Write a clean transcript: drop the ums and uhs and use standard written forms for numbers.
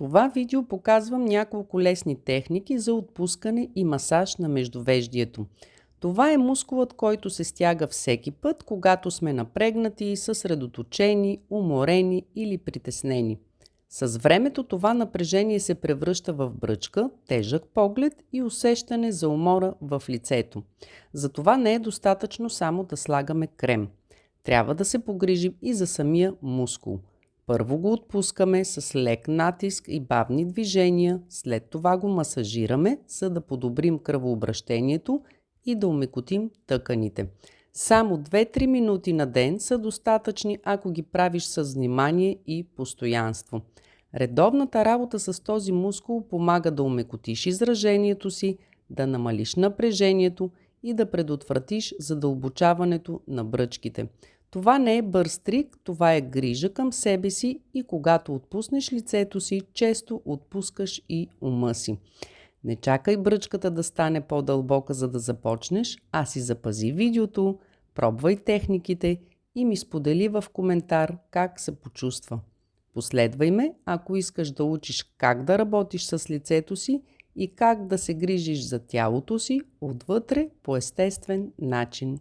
това видео показвам няколко лесни техники за отпускане и масаж на междувеждието. Това е мускулът, който се стяга всеки път, когато сме напрегнати, съсредоточени, уморени или притеснени. С времето това напрежение се превръща в бръчка, тежък поглед и усещане за умора в лицето. Затова не е достатъчно само да слагаме крем. Трябва да се погрижим и за самия мускул. Първо го отпускаме с лек натиск и бавни движения, след това го масажираме, за да подобрим кръвообращението и да омекотим тъканите. Само 2-3 минути на ден са достатъчни, ако ги правиш с внимание и постоянство. Редовната работа с този мускул помага да омекотиш изражението си, да намалиш напрежението и да предотвратиш задълбочаването на бръчките. Това не е бърз трик, това е грижа към себе си и когато отпуснеш лицето си, често отпускаш и ума си. Не чакай бръчката да стане по-дълбока, за да започнеш, а си запази видеото, пробвай техниките и ми сподели в коментар как се почувства. Последвай ме, ако искаш да учиш как да работиш с лицето си и как да се грижиш за тялото си отвътре по естествен начин.